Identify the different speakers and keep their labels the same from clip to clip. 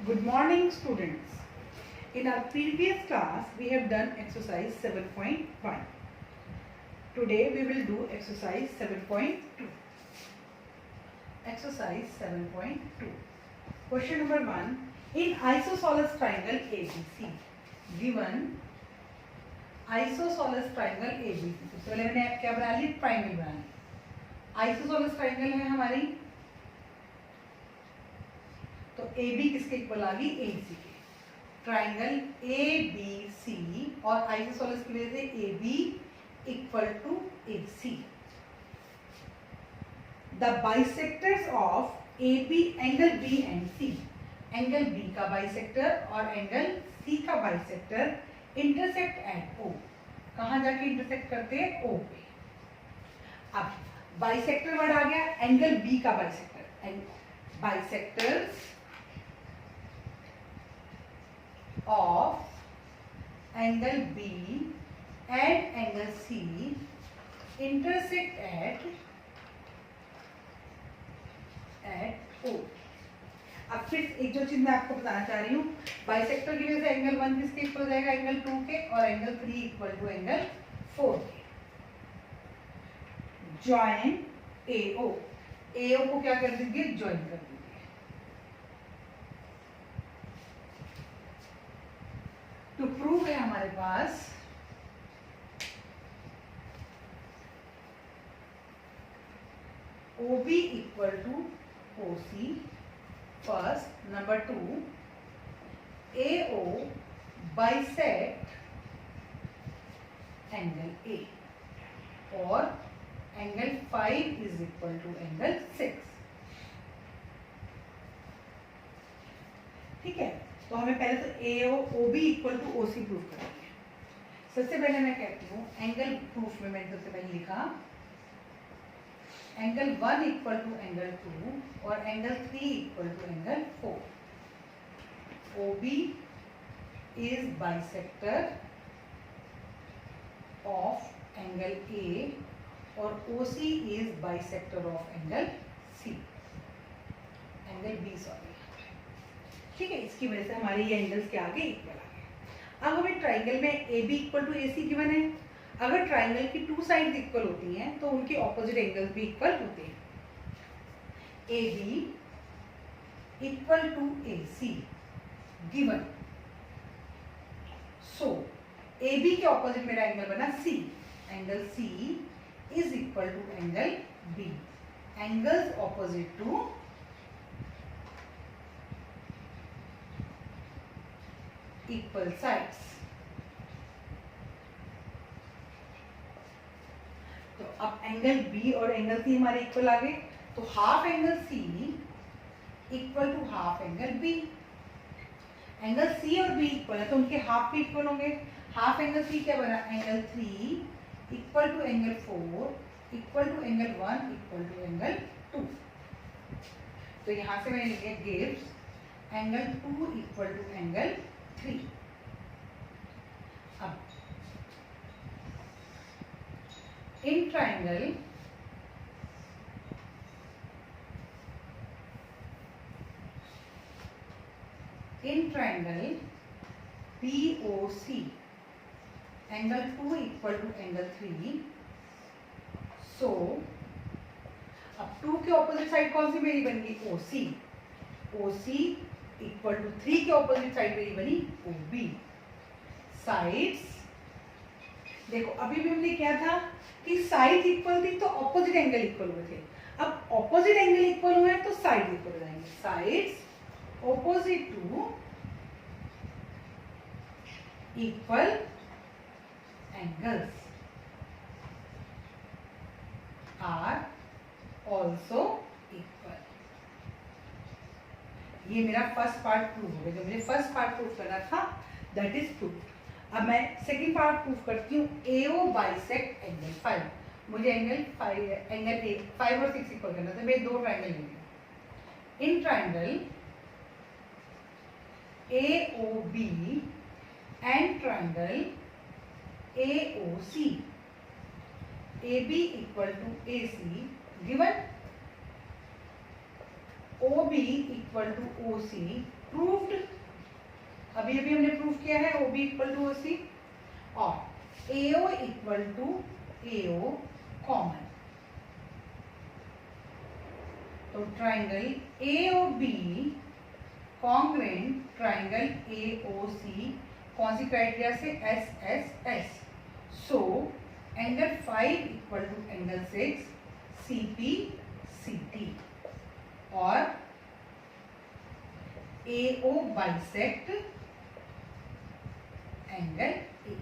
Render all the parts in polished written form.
Speaker 1: Good morning, students. In our previous class, we have done exercise 7.1. Today, we will do exercise 7.2. Exercise 7.2. Question number 1. In isosceles triangle ABC, given isosceles triangle ABC. सबसे पहले मैंने क्या बना ली? Triangle बना ली. Isosceles triangle है हमारी, तो A B किसके इक्वल आ गई? ए सी के. ट्राइंगल ए बी सी और आइसोसेलेस की वजह से A B equal to A C. The bisectors of A B, angle B and C, angle B का बाइसेक्टर और एंगल सी का बाइसेक्टर इंटरसेक्ट एट ओ. कहां जाके इंटरसेक्ट करते हैं? ओ पे. अब बाइसेक्टर वर्ड आ गया, एंगल बी का bisector. Bisectors of angle B and angle C intersect at O. अब फिर एक जो चीज मैं आपको बताना चाह रही हूँ, बाइसेक्टर की वजह से एंगल 1 किसके इक्वल हो जाएगा? एंगल 2 के, और एंगल 3 इक्वल टू एंगल 4 के. Join AO. AO को क्या कर दीजिए? ज्वाइन कर दीजिए. तो प्रूफ है हमारे पास OB equal to OC. First. Number 2, AO bisect angle A और angle 5 is equal to angle 6. ठीक है, तो हमें पहले तो OB equal to OC proof करना है. सबसे पहले मैं कहती हूँ एंगल प्रूफ में मैंने सबसे पहले लिखा एंगल 1 इक्वल टू एंगल 2 और angle 3 equal to angle 4. OB is bisector of angle A और OC is bisector of angle C, angle B sorry. ठीक है, इसकी वजह से हमारे ये एंगल्स के आगे इक्वल आ गए. अब हमें ट्राइंगल में AB equal to AC given है. अगर ट्राइंगल की 2 साइड्स इक्वल होती हैं तो उनके ऑपोजिट एंगल्स भी इक्वल होते हैं. AB equal to AC given. So AB के ऑपोजिट मेरा एंगल बना C. Angle C is equal to angle B. Angles opposite to equal sides. तो अब एंगल B और एंगल C हमारे इक्वल आ गए, तो half angle C equal to half angle B. Angle C और B इक्वल है तो उनके हाफ भी इक्वल होंगे. हाफ एंगल C क्या बना? Angle 3 equal to angle 4 equal to angle 1 equal to angle 2. तो यहां से मैंने लिखा gives angle 2 equal to angle 3. अब in triangle POC angle 2 equal to angle 3. So अब 2 के ऑपोजिट साइड कौन सी मेरी बन गई? OC. OC इक्वल टू 3 के ऑपोजिट साइड मेरी बनी OB. साइड्स देखो, अभी भी हमने क्या था कि साइड इक्वल थी तो ऑपोजिट एंगल इक्वल हुए थे. अब ऑपोजिट एंगल इक्वल हुए हैं तो साइड इक्वल हो जाएंगे. Sides opposite to equal angles are also equal. ये मेरा फर्स्ट पार्ट प्रूव हो गया. जो मुझे फर्स्ट पार्ट प्रूव करना था दैट इज प्रूव. अब मैं सेकंड पार्ट प्रूव करती हूँ. AO bisect angle 5. मुझे एंगल 5 और 6 इक्वल करना था. मैं 2 ट्राइंगल लेंगे. In triangle AOB and triangle AOC AB equal to AC given OB equal to OC proved, अभी अभी हमने प्रूव किया है OB इक्वल टू OC, और AO equal to AO common. तो triangle AOB congruent triangle AOC कौन सी criteria से? SSS। So angle 5 equal to angle 6 CPCT, और AO बाइसेक्ट एंगल A,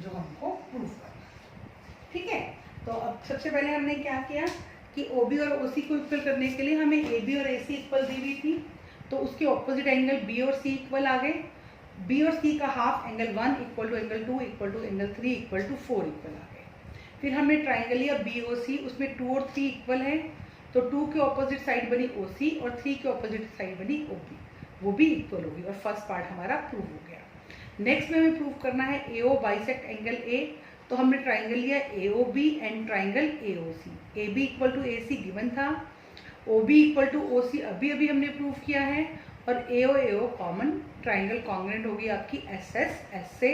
Speaker 1: जो हमको प्रूफ करना है। ठीक है, तो अब सबसे पहले हमने क्या किया कि OB और OC को इक्वल करने के लिए हमें AB और AC इक्वल दी हुई थी, तो उसके ऑपोजिट एंगल B और C इक्वल आ गए। B और C का half angle 1 equal to angle 2 equal to angle 3 equal to 4 equal आ गए। फिर हमने ट्राइंगल लिया BOC, उसमें 2 और 3 इक्वल है, तो 2 के ऑपोजिट साइड बनी OC और 3 के ऑपोजिट साइड बनी OB, वो भी इक्वल होगी, और फर्स्ट पार्ट हमारा प्रूव हो गया। नेक्स्ट में हमें प्रूव करना है AO बाइसेक्ट एंगल A, तो हमने ट्राइंगल लिया AOB and triangle AOC। AB equal to AC given था, OB इक्वल टू OC अभी अभी हमने प्रूव किया है, और AO कॉमन, ट्राइंगल कॉन्ग्रेंट होगी आपकी SSS से,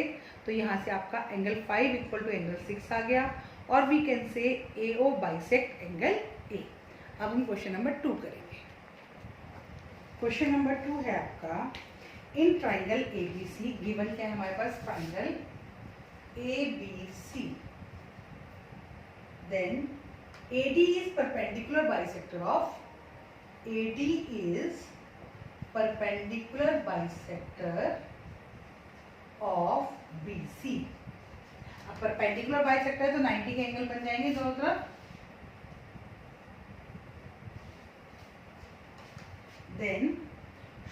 Speaker 1: तो यहाँ से आपका एंगल 5 इक्वल टू एंगल 6 आ गया, और we can say AO bisect angle A। अब हम क्वेश्चन नंबर 2 करेंगे। क्वेश्चन नंबर 2 है आपका, इन ट्राइंगल ABC गिवन क्या है हमारे पास? Triangle ABC, then AD is perpendicular bisector of, AD is perpendicular bisector of BC। अब परपेंडिकुलर बाइसेक्टर है तो 90 के एंगल बन जाएंगे दोनों तरफ। Then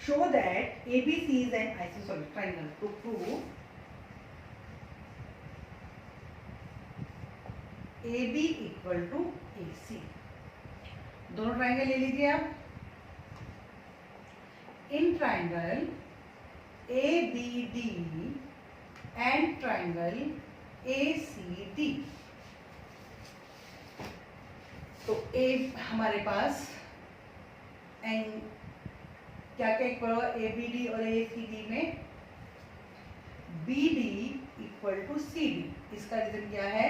Speaker 1: show that ABC is an isosceles triangle to prove AB equal to AC। दोनों triangle ले लीजिए आप। In triangle ABD and triangle ACD, तो A हमारे पास एंड क्या क्या इक्वल होगा ABD और ACD में? BD equal to CD। इसका रीजन क्या है?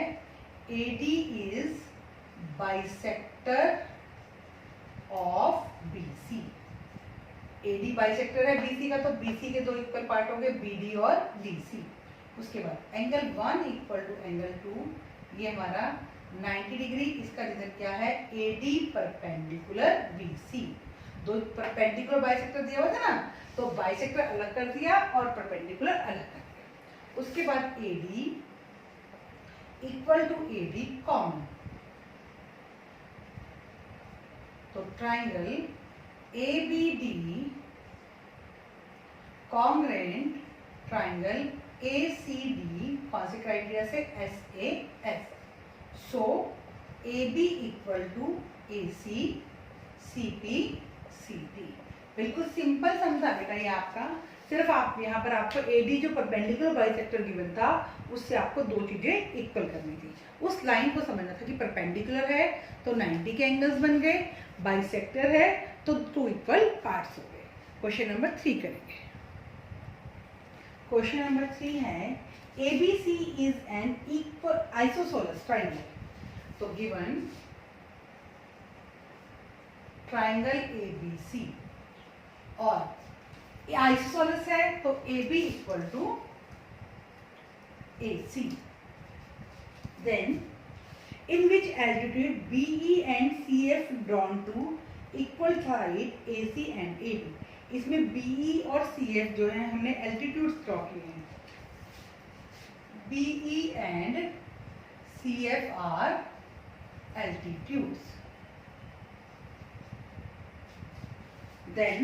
Speaker 1: AD is bisector of BC। AD bisector है BC का, तो BC के दो इक्वल पार्ट होंगे BD और DC। उसके बाद एंगल 1 इक्वल टू एंगल 2, ये हमारा 90 डिग्री। इसका रीजन क्या है? AD perpendicular BC। दो परपेंडिकुलर बाइसेक्टर दिया हुआ था ना, तो बाइसेक्टर अलग कर दिया और परपेंडिकुलर अलग कर दिया। उसके बाद AD equal to AD common, तो triangle ABD congruent triangle ACD कौन से क्राइटेरिया से? SAS। So AB equal to AC CPCT। बिल्कुल सिंपल समझा बेटा ये आपका। सिर्फ आप यहाँ पर आपको AD जो परपेंडिकुलर बाइसेक्टर गिवन था, उससे आपको दो चीजें इक्वल करनी थी। उस लाइन को समझना था कि परपेंडिकुलर है तो 90 के एंगल्स बन गए, बाइसेक्टर है तो 2 इक्वल पार्ट्स हो गए। क्वेश्चन नंबर 3 करेंगे। क्वेश्चन नंबर 3 है ABC is an equal isosceles triangle, तो गिवन ट्राइंगल ABC और आइसोसेलेस है तो AB equal to AC, then in which altitude BE and CF drawn to equal side AC and AB। इसमें BE और CF जो है हमने एल्टीट्यूड्स ड्रॉ किए हैं। BE and CF are altitudes। Then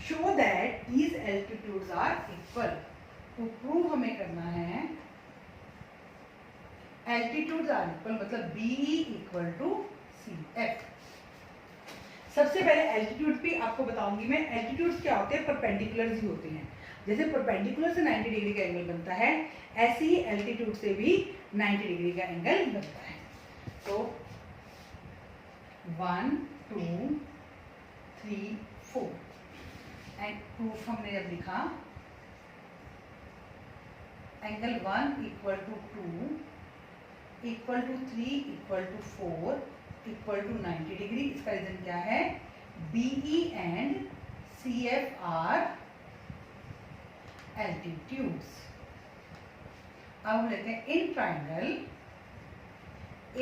Speaker 1: show that these altitudes are equal। तो prove हमें करना है altitudes are equal, मतलब BE इक्वल टू CF। सबसे पहले एल्टीट्यूड भी आपको बताऊंगी मैं। एल्टीट्यूड्स क्या होते हैं? परपेंडिकुलर ही होते हैं। जैसे परपेंडिकुलर से 90 डिग्री का एंगल बनता है, ऐसे ही एल्टीट्यूड से भी 90 डिग्री का एंगल बनता है। तो 1 2 3 4 एंड प्रूफ हमने जब लिखा angle 1 equal to 2 equal to 3 equal to 4 equal to 90 degree. इसका रीजन क्या है? BE and CF are altitudes. अब हम लेते हैं in triangle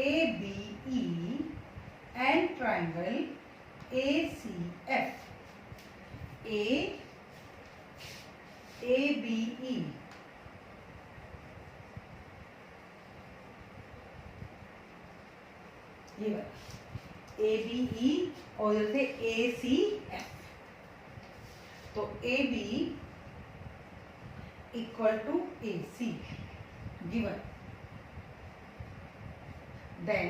Speaker 1: ABE and triangle ACF। ABE ये ABE और इधर से ACF। तो AB equal to AC given. Then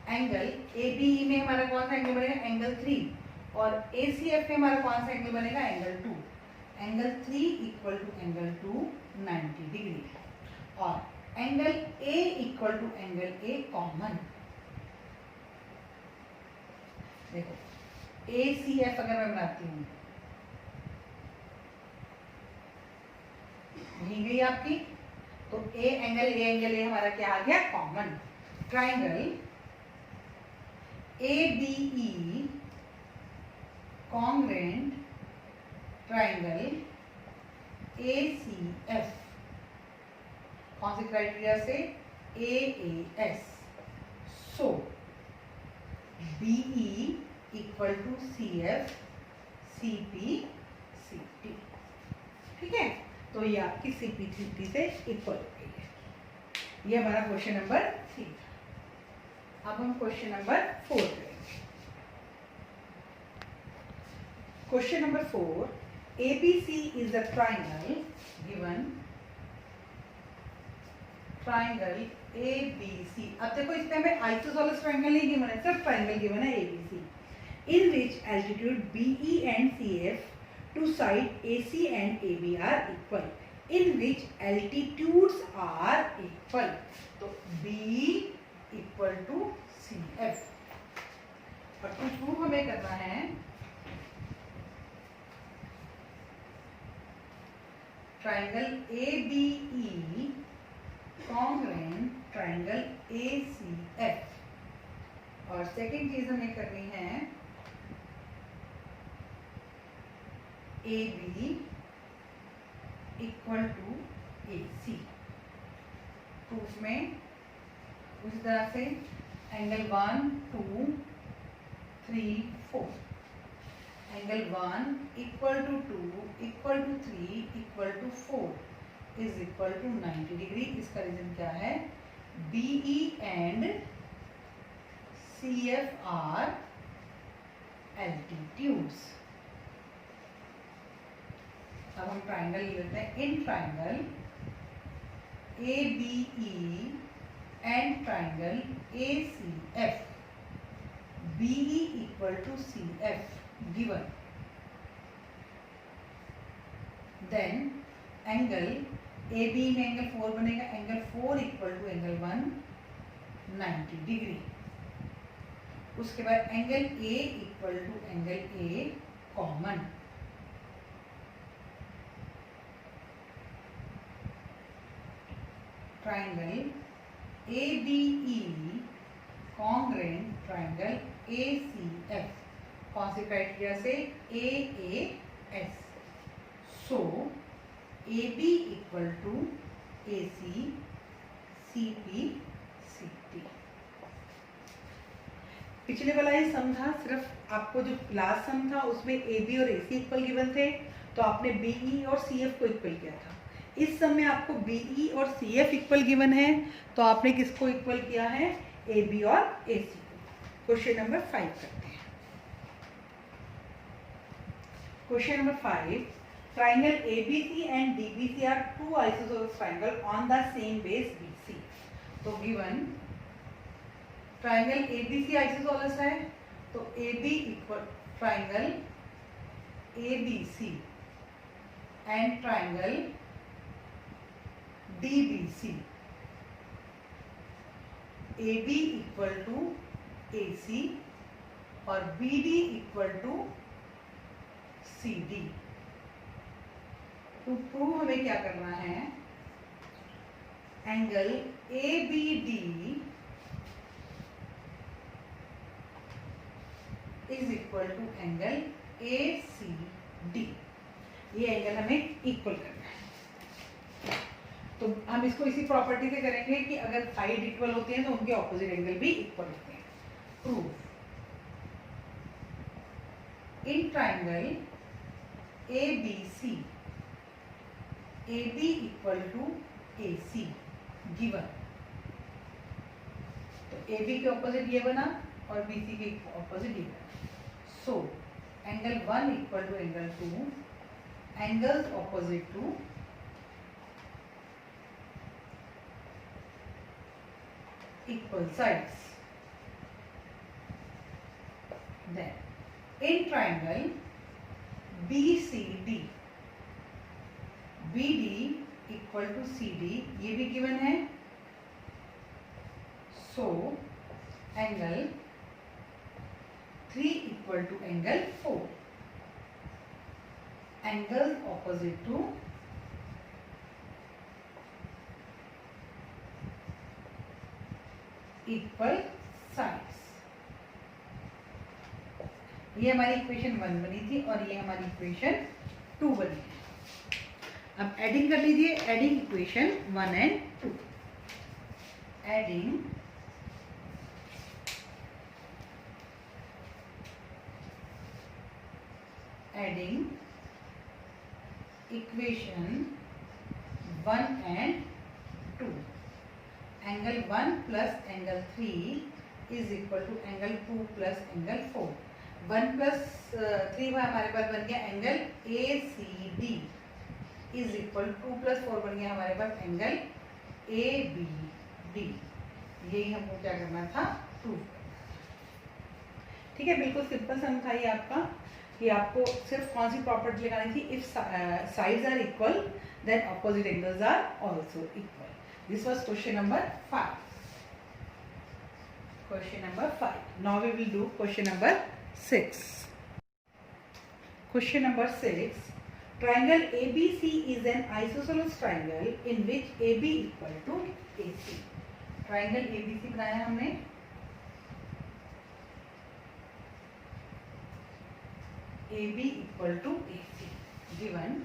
Speaker 1: angle ABE में हमारा कौन सा एंगल बनेगा? एंगल 3। और ACF में हमारा कौन सा एंगल बनेगा? Angle 2। Angle 3 equal to angle 2 90 degree. और angle A equal to angle A common. देखो ACF अगर मैं बनाती हूँ, यही गई आपकी, तो A एंगल A हमारा क्या आ गया? Common. Triangle ABE congruent triangle ACF कौन से क्राइटेरिया से? AAS। So BE equal to CF CP CT। ठीक है, तो ये आपकी CP CT से इक्वल हो गई है। ये हमारा क्वेश्चन नंबर 3 था। अब हम क्वेश्चन नंबर 4 करेंगे। Question number 4, ABC is a triangle given triangle ABC। अब देखो इसमें हमें आइसोसेलेस ट्राइंगल नहीं गिवन है, सिर्फ ट्राइंगल गिवन है ABC, in which altitude BE and CF to side AC and AB are equal, in which altitudes are equal. तो BE equal to CF। और टू प्रूव हमें करना है triangle ABE congruent triangle ACF। और second चीज हमें करनी है AB इक्वल टू AC। प्रूफ में उसी तरह से angle 1 2 3 4, angle 1 equal to 2 equal to 3 equal to 4 is equal to 90 degree. इसका रीजन क्या है? BE and CF are altitudes. अब हम ट्राइंगल लेते हैं। In triangle ABE and triangle ACF BE equal to CF given. Then angle AB में angle 4 बनेगा, angle 4 equal to angle 1 90 degree. उसके बाद angle A equal to angle A common. Triangle ABE congruent triangle ACF कौन से criteria से? AAS। So AB equal to AC CP CT। पिछले वाला ही सम था, सिर्फ आपको जो लास्ट सम था उसमें AB और AC इक्वल गिवन थे, तो आपने BE और CF को इक्वल किया था। इस सम में आपको BE और CF इक्वल गिवन है, तो आपने किसको इक्वल किया है? AB और AC को। क्वेश्चन नंबर 5 करते हैं। Question number 5, triangle ABC and DBC are two isosceles triangle on the same base BC। तो गिवन ट्राइंगल ABC आइसोसेलेस है, तो AB equal triangle ABC and triangle DBC AB equal to AC और BD equal to C D. To prove हमें क्या करना है, angle A B D is equal to angle A C D. ये angle हमें equal करना है। तो हम इसको इसी प्रॉपर्टी से करेंगे कि अगर साइड इक्वल होती हैं तो उनके ऑपोजिट एंगल भी इक्वल होते हैं। Proof, in triangle A B C, A B equal to A C given. तो ए बी के ऑपोजिट ये बना और बी सी के ऑपोजिट ये बना। So angle 1 equal to angle 2, angles opposite to equal sides. Then in triangle BCD, BD equal to CD, ये भी given है। So angle 3 equal to angle 4, angles opposite to equal sides. ये हमारी equation 1 बनी थी और ये हमारी इक्वेशन 2 बनी है। अब एडिंग कर लीजिए, adding equation 1 and 2। Adding equation 1 and 2। Angle 1 plus angle 3 is equal to angle 2 plus angle 4। 1 plus 3 हमारे पास बन गया angle A C D is equal 2 plus 4 बन गया हमारे पास एंगल ए बी डी। यही हमको क्या करना था, प्रूव करना। ठीक है, बिल्कुल सिंपल सम था ये आपका, कि आपको सिर्फ कौन सी प्रॉपर्टी लगानी थी, if sides are equal then opposite angles are also equal. This was question number 5. Question number 5. Now we will do question number 6. Question number 6. Triangle ABC is an isosceles triangle in which AB equal to AC. Triangle ABC बनाया हमने। AB equal to AC. Given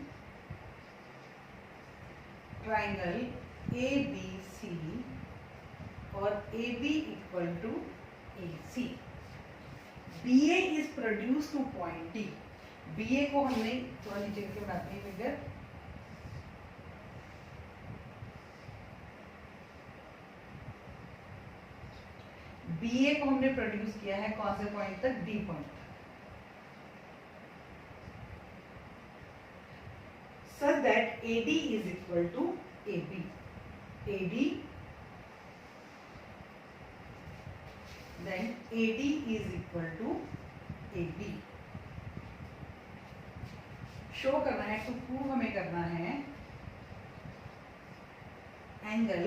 Speaker 1: triangle A B C और A B equal to A C. B A is produce to point D. B A को हमने थोड़ा नीचे करके बनाते हैं फिगर। बी ए को हमने प्रोड्यूस किया है कौन से पॉइंट तक, डी पॉइंट तक। Such that A D is equal to A B. AD, then AD is equal to AB। Show करना है, टू प्रूव हमें करना है angle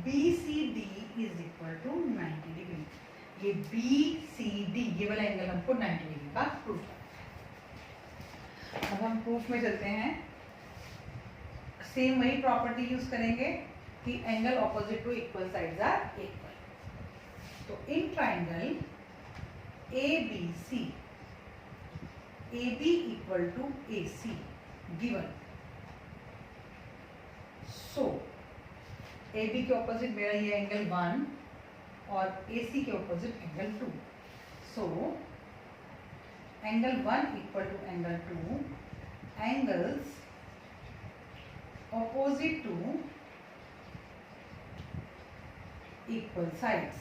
Speaker 1: BCD is equal to 90 degree. ये BCD ये वाला एंगल हमको 90 डिग्री का प्रूव करना है। अब हम प्रूफ में चलते हैं। सेम वही प्रॉपर्टी यूज करेंगे कि angle opposite to equal sides are equal. तो in triangle A B C, A B equal to A C given. So A B के ऑपोजिट मेरा ये एंगल 1 और ए सी के opposite angle 2। So angle 1 equal to angle 2, angles opposite to equal sides।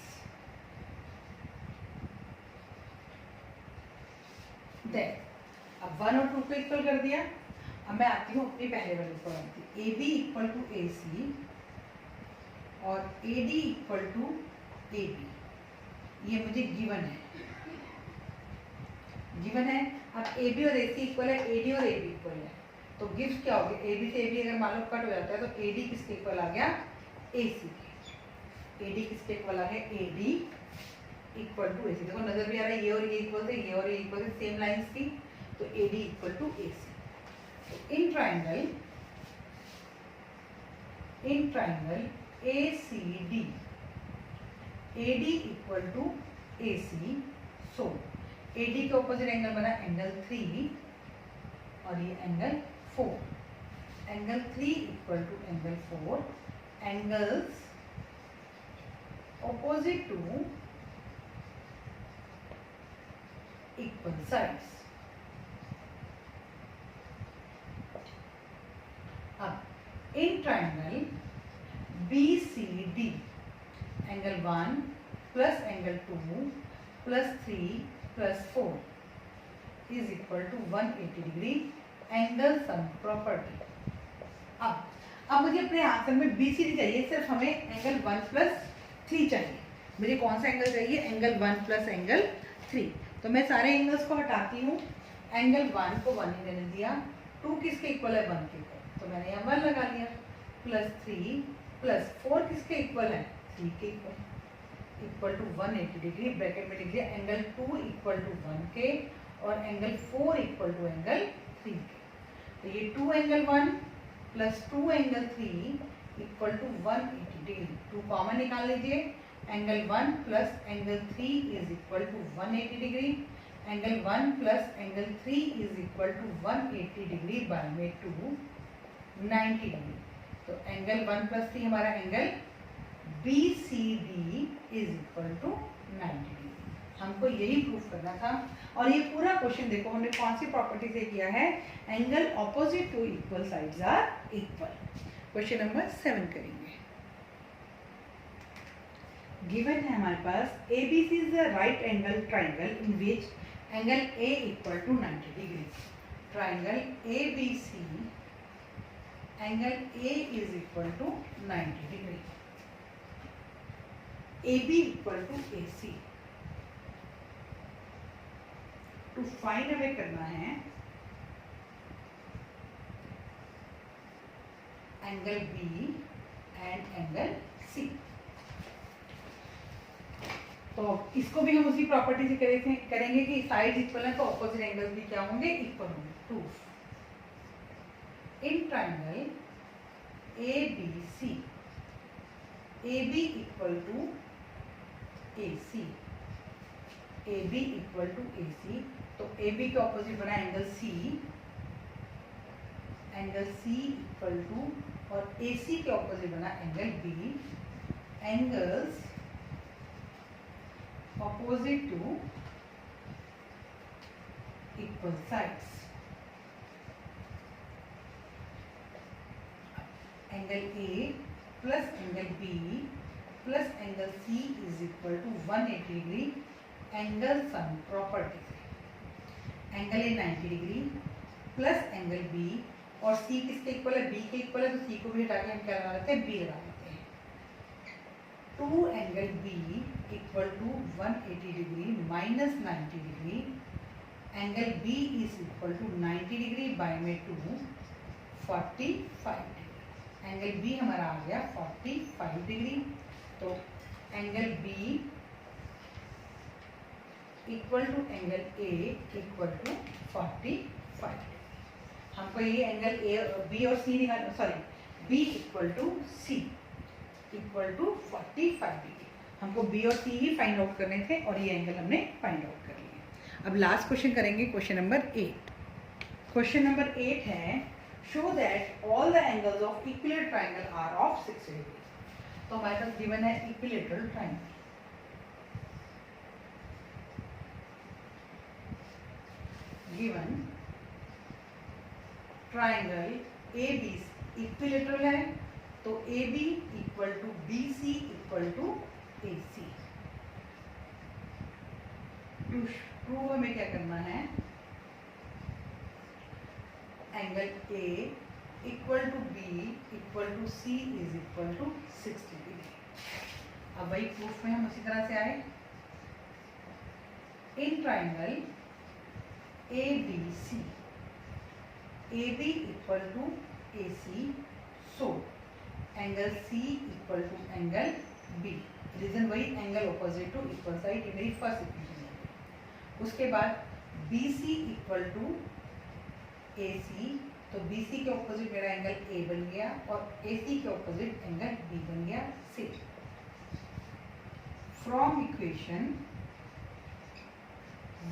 Speaker 1: Then अब 1 और 2 को equal कर दिया। अब मैं आती हूँ अपनी पहले वाली property, A B equal to A C और A D equal to A B. ये मुझे गिवन है, गिवन है। अब ए बी और ए सी इक्वल है, ए डी और ए बी इक्वल है, तो गिव्स क्या हो गया, ए बी से ए बी अगर मान लो कट हो जाता है तो ए डी किसके इक्वल आ गया, ए सी के। ए डी किसके इक्वल आ गया, ए डी इक्वल टू ए सी। देखो नजर भी आ रहा है, ये और ये इक्वल थे, ये और ये इक्वल थे, सेम लाइंस थी। तो AD इक्वल टू AC। तो in triangle ACD AD equal to AC। So AD के ऑपोजिट एंगल बना एंगल 3 और ये angle 4। Angle 3 equal to angle 4, angles opposite to equal sides। अब in triangle BCD angle 1 plus angle 2 plus 3 plus 4 is equal to 180 degree angle sum property. अब मुझे अपने answer में BCD चाहिए, सिर्फ हमें एंगल 1 प्लस 3 चाहिए। मुझे कौन सा एंगल चाहिए? Angle 1 plus angle 3। तो मैं सारे एंगल्स को हटाती हूँ। एंगल 1 को 1 ही मैंने दिया, 2 किसके इक्वल है? 1 के इक्वल, तो मैंने यहाँ 1 लगा लिया। प्लस 3 प्लस 4 किसके इक्वल है? 3 के इक्वल टू 180 डिग्री। ब्रैकेट में लिख दिया एंगल 2 इक्वल टू 1 के और एंगल 4 इक्वल टू एंगल 3 के। तो ये 2 angle 1 plus 2 angle 3 equal to 180 degree. 2 common निकाल लीजिए। Angle 1 plus angle 3 is equal to 180 degree. Angle 1 plus angle 3 is equal to 180 degree by में 2 90 डिग्री। तो एंगल 1 प्लस 3 हमारा angle BCD is equal to 90 degree. हमको यही proof करना था। और ये पूरा क्वेश्चन देखो हमने कौन सी प्रॉपर्टी से किया है? Angle opposite to equal sides are equal. Question number 7 करेंगे। गिवन है हमारे पास ABC is the right angle triangle in which angle A equal to 90 degree. Triangle ABC angle A is equal to 90 degree. AB equal to AC। To find away करना है angle B and angle C। तो इसको भी हम उसी property से करेंगे कि साइड इक्वल है तो ऑपोजिट एंगल्स भी क्या होंगे? इक्वल होंगे। Proof in triangle ABC AB equal to AC, AB equal to AC। तो AB के ऑपोजिट बना angle C, angle C equal to और AC के ऑपोजिट बना angle B। Angles opposite to equal sides। Angle A plus angle B plus angle C is equal to 180 degree angle sum property से। Angle A 90 degree plus angle B और C किसके equal है? B के equal है, तो C को भी हटा के हम क्या लगा लेते हैं? B लगा लेते हैं। 2 angle B equal to 180 degree minus 90 degree. Angle B is equal to 90 degree by में 2 45 डिग्री। एंगल B हमारा आ गया 45 डिग्री। तो angle B equal to angle A equal to 45 degree. हमको ये एंगल B और C निकालना, sorry B equal to C equal to 45 degree. हमको B और C ही फाइंड आउट करने थे और ये एंगल हमने फाइंड आउट कर लिए। अब लास्ट क्वेश्चन करेंगे, क्वेश्चन नंबर 8। क्वेश्चन नंबर 8 है show that all the angles of equilateral triangle are of 60 degree. तो हमारे पास गिवन है equilateral triangle. Given triangle ABC equilateral है, तो AB equal to BC equal to AC। To prove हमें क्या करना है? Angle A equal to B equal to C is equal to 60 degree. अब वही प्रूफ में हम उसी तरह से आए। In triangle ABC AB equal to AC, so angle C equal to angle B। Reason वही, angle opposite to equal side, ये मेरी फर्स्ट इक्वेशन है। उसके बाद BC इक्वल टू AC, तो BC के ऑपोजिट मेरा एंगल A बन गया और AC के ऑपोजिट एंगल B बन गया C। From equation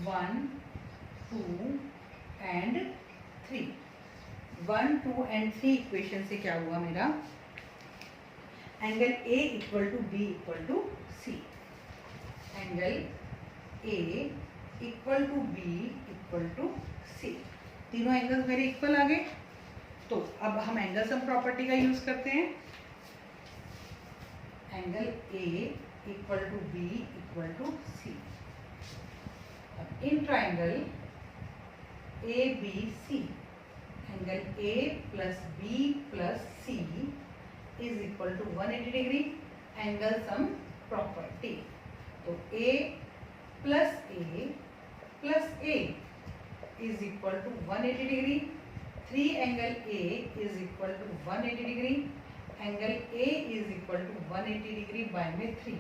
Speaker 1: 1, 2 and 3, 1, 2 and 3 equation से क्या हुआ मेरा, angle A equal to B equal to C, angle A equal to B equal to C, तीनों एंगल्स मेरे इक्वल आ गए। तो अब हम एंगल सम प्रॉपर्टी का यूज करते हैं। Angle A equal to B equal to C। अब in triangle ABC, angle A plus B plus C is equal to 180 degree, angle sum property. तो A plus A is equal to 180 degree, 3 angle A is equal to 180 degree, angle A is equal to 180 degree by में 3,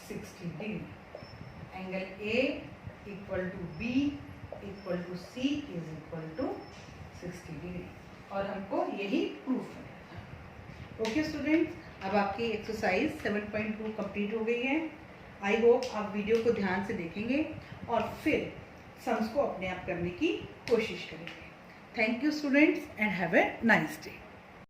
Speaker 1: 60 degree, angle A equal to B equal to C is equal to 60 degree, और हमको यही proof करना था। Okay students, अब आपकी exercise 7.2 complete हो गई है। आई होप आप वीडियो को ध्यान से देखेंगे और फिर सम्स को अपने आप करने की कोशिश करेंगे। Thank you students and have a nice day.